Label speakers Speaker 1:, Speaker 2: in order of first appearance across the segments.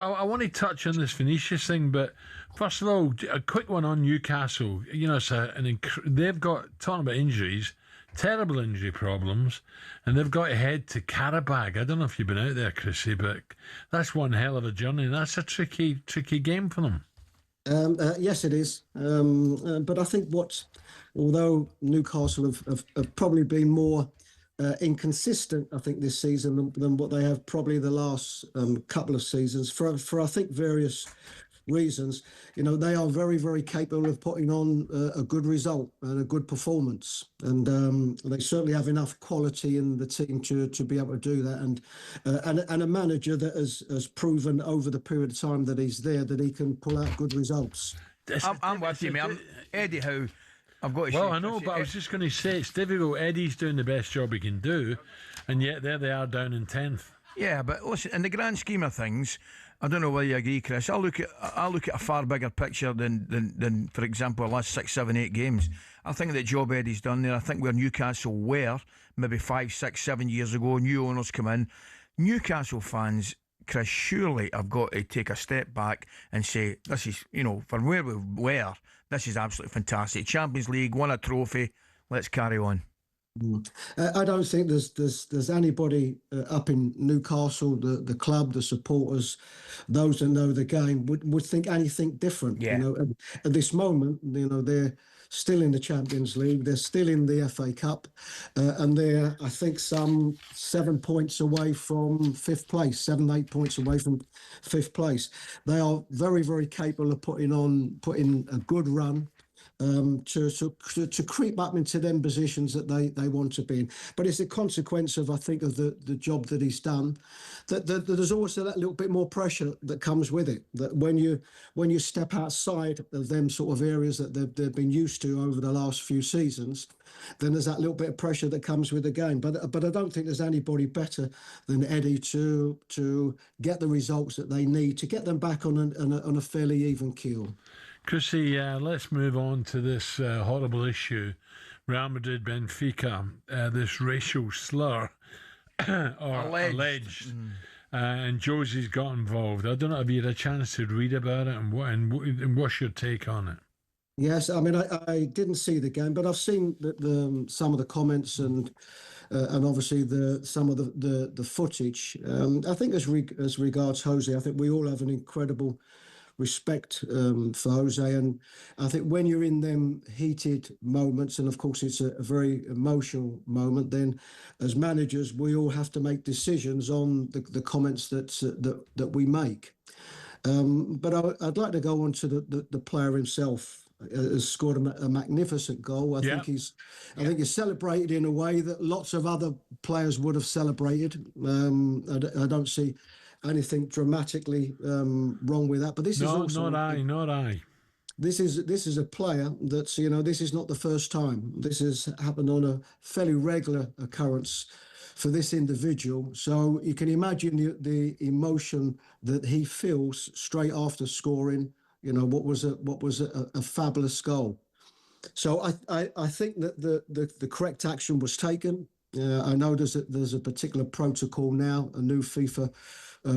Speaker 1: I want to touch on this Vinícius thing, but first of all, a quick one on Newcastle. You know, they've got, talking about injuries, terrible injury problems, and they've got to head to Karabag. I don't know if you've been out there, Chrissy, but that's one hell of a journey, and that's a tricky game for them.
Speaker 2: Yes, it is. But I think although Newcastle have probably been more inconsistent, I think, this season than what they have probably the last couple of seasons, for I think various reasons. They are very, very capable of putting on a good result and a good performance, and they certainly have enough quality in the team to be able to do that. And a manager that has proven over the period of time that he's there that he can pull out good results.
Speaker 3: I'm with you, mate. Eddie Howe. I've got to
Speaker 1: Well, I know, but I was just going to say it's difficult. Eddie's doing the best job he can do, and yet there they are down in 10th.
Speaker 3: Yeah, but listen, in the grand scheme of things, I don't know whether you agree, Chris. I look at a far bigger picture than for example, the last 6, 7, 8 games. I think the job Eddie's done there. I think where Newcastle were maybe 5, 6, 7 years ago, new owners come in. Newcastle fans, Chris, surely have got to take a step back and say, this is, from where we were, this is absolutely fantastic. Champions League, won a trophy, let's carry on.
Speaker 2: I don't think there's anybody up in Newcastle, the club, the supporters, those that know the game would think anything different.
Speaker 3: Yeah.
Speaker 2: At this moment, they're still in the Champions League, they're still in the FA Cup, and they're, I think, some 7 points away from 5th place, 7, 8 points away from 5th place. They are very, very capable of putting a good run. To creep up into them positions that they want to be in. But it's a consequence of, I think, of the job that he's done, that there's also that little bit more pressure that comes with it, that when you step outside of them sort of areas that they've been used to over the last few seasons, then there's that little bit of pressure that comes with the game. But I don't think there's anybody better than Eddie to get the results that they need to get them back on a fairly even keel.
Speaker 1: Chrissy, let's move on to this horrible issue. Real Madrid, Benfica, this racial slur, or alleged. And Josie's got involved. I don't know if you had a chance to read about it and what's your take on it?
Speaker 2: Yes, I mean, I didn't see the game, but I've seen some of the comments and obviously some of the footage. I think as regards Jose, I think we all have an incredible respect for Jose, and I think when you're in them heated moments, and of course it's a very emotional moment, then as managers we all have to make decisions on the comments that we make. But I'd like to go on to the player himself. Has scored a magnificent goal. I think he's celebrated in a way that lots of other players would have celebrated. I don't see anything dramatically wrong with that, but this is also
Speaker 1: not I.
Speaker 2: This is a player that's this is not the first time. This has happened on a fairly regular occurrence for this individual. So you can imagine the emotion that he feels straight after scoring. What was a fabulous goal. So I think that the correct action was taken. I know there's a particular protocol now, a new FIFA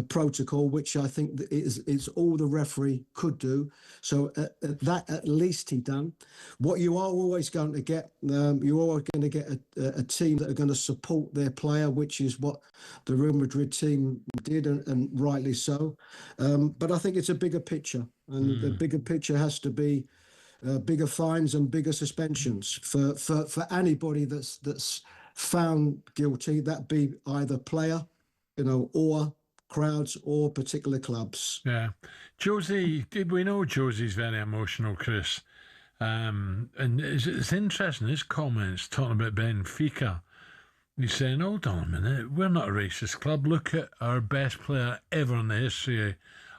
Speaker 2: protocol, which I think is all the referee could do. So that at least he done. What you are always going to get, you are going to get a team that are going to support their player, which is what the Real Madrid team did, and rightly so. But I think it's a bigger picture, and the bigger picture has to be bigger fines and bigger suspensions for anybody that's found guilty. That be either player, or crowds or particular clubs.
Speaker 1: Yeah. Josie, we know Josie's very emotional, Chris. And it's interesting, his comments talking about Benfica. He's saying, hold on a minute, we're not a racist club. Look at our best player ever in the history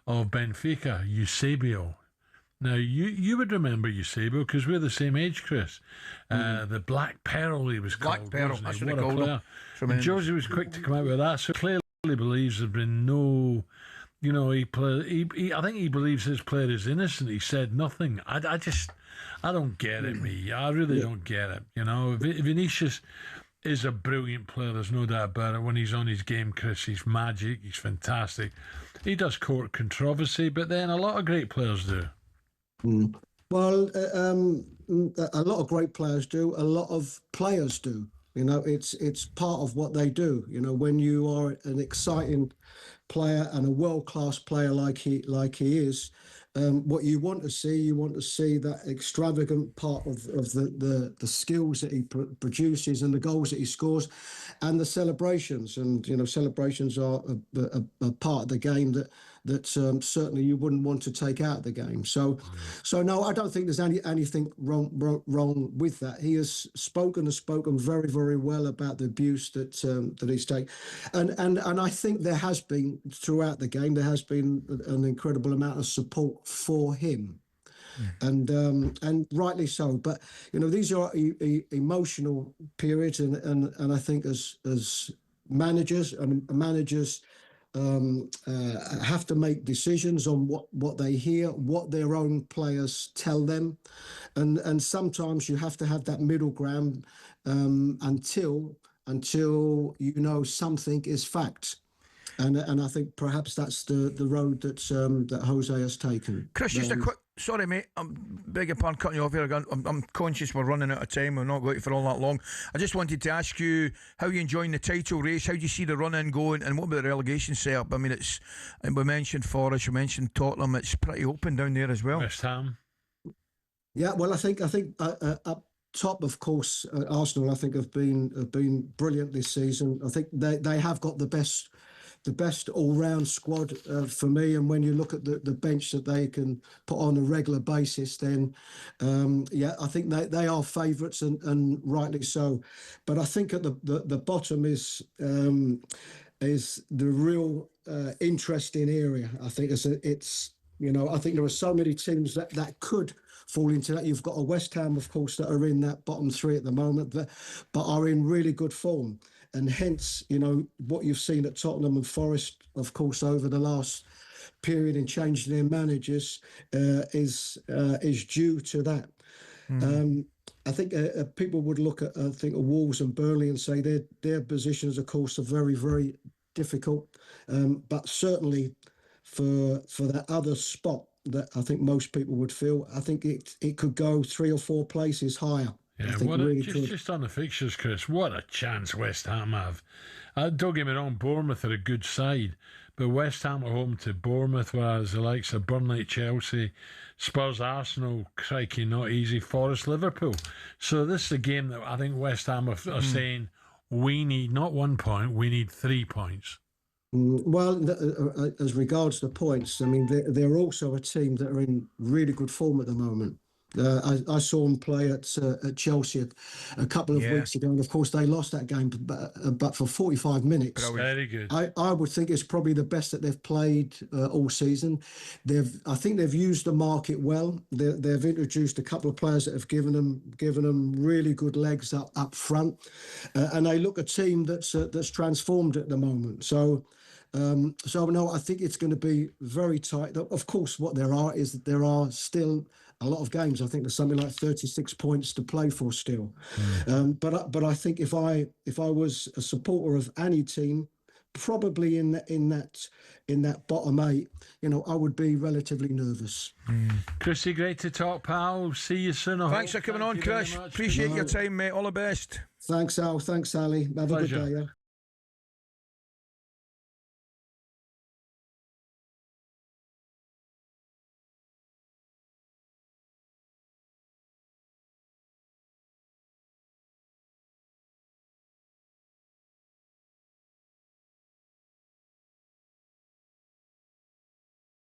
Speaker 1: of Benfica, Eusebio. Now, you would remember Eusebio because we're the same age, Chris. The Black Pearl, he was called.
Speaker 3: Black Pearl,
Speaker 1: that's
Speaker 3: what I called him.
Speaker 1: And Josie was quick to come out with that, so clearly believes there's been no, I think he believes his player is innocent. He said nothing. I don't get it, me. I really don't get it. Vinicius, is a brilliant player, there's no doubt about it. When he's on his game, Chris, he's magic, he's fantastic. He does court controversy, but then a lot of great players do.
Speaker 2: Well, a lot of great players do. A lot of players do. You know, it's part of what they do. You know, when you are an exciting player and a world-class player like he is, what you want to see that extravagant part of the skills that he produces and the goals that he scores, and the celebrations. And you know, celebrations are a part of the game that certainly you wouldn't want to take out of the game. So no, I don't think there's anything wrong with that. He has spoken very, very well about the abuse that he's taken, and I think there has been throughout the game, there has been an incredible amount of support for him. And rightly so. But you know, these are emotional periods, and I think as managers have to make decisions on what they hear, what their own players tell them, and sometimes you have to have that middle ground until you know something is fact. And I think perhaps that's the road that Jose has taken.
Speaker 3: Chris, just a quick. Sorry, mate. Beg your pardon, cutting you off here again. I'm conscious we're running out of time. We're not going for all that long. I just wanted to ask you how you enjoying the title race. How do you see the run-in going, and what about the relegation setup? I mean, we mentioned Forest, we mentioned Tottenham. It's pretty open down there as well.
Speaker 1: West Ham.
Speaker 2: Yeah, well, I think up top, of course, Arsenal, I think have been brilliant this season. I think they have got the best all-round squad for me. And when you look at the bench that they can put on a regular basis, then I think they are favourites, and rightly so. But I think at the bottom is the real interesting area. I think it's you know, I think there are so many teams that could fall into that. You've got a West Ham, of course, that are in that bottom three at the moment, but are in really good form. And hence, you know, what you've seen at Tottenham and Forest, of course, over the last period in changing their managers is due to that. I think people would look at Wolves and Burnley and say their positions, of course, are very, very difficult. But certainly for that other spot that I think most people would feel, I think it could go 3 or 4 places higher.
Speaker 1: Yeah, just on the fixtures, Chris, what a chance West Ham have. Don't get me wrong, Bournemouth are a good side, but West Ham are home to Bournemouth, whereas the likes of Burnley, Chelsea, Spurs, Arsenal, crikey, not easy, Forest, Liverpool. So this is a game that I think West Ham are saying, we need not 1 point, we need 3 points.
Speaker 2: Well, as regards the points, I mean, they're also a team that are in really good form at the moment. I saw them play at Chelsea a couple of weeks ago, and of course they lost that game, but for 45 minutes.
Speaker 1: Very good.
Speaker 2: I would think it's probably the best that they've played all season. I think they've used the market well. They've introduced a couple of players that have given them really good legs up front, and they look a team that's transformed at the moment. So no, I think it's going to be very tight. Of course, what there are still a lot of games. I think there's something like 36 points to play for still. But I think if I was a supporter of any team, probably in that bottom 8, you know, I would be relatively nervous.
Speaker 1: Chrissy, great to talk, pal. See you soon.
Speaker 3: Thanks for coming on, Chris. Appreciate your time, mate. All the best.
Speaker 2: Thanks, Al. Thanks, Ali. Have a good day. Yeah.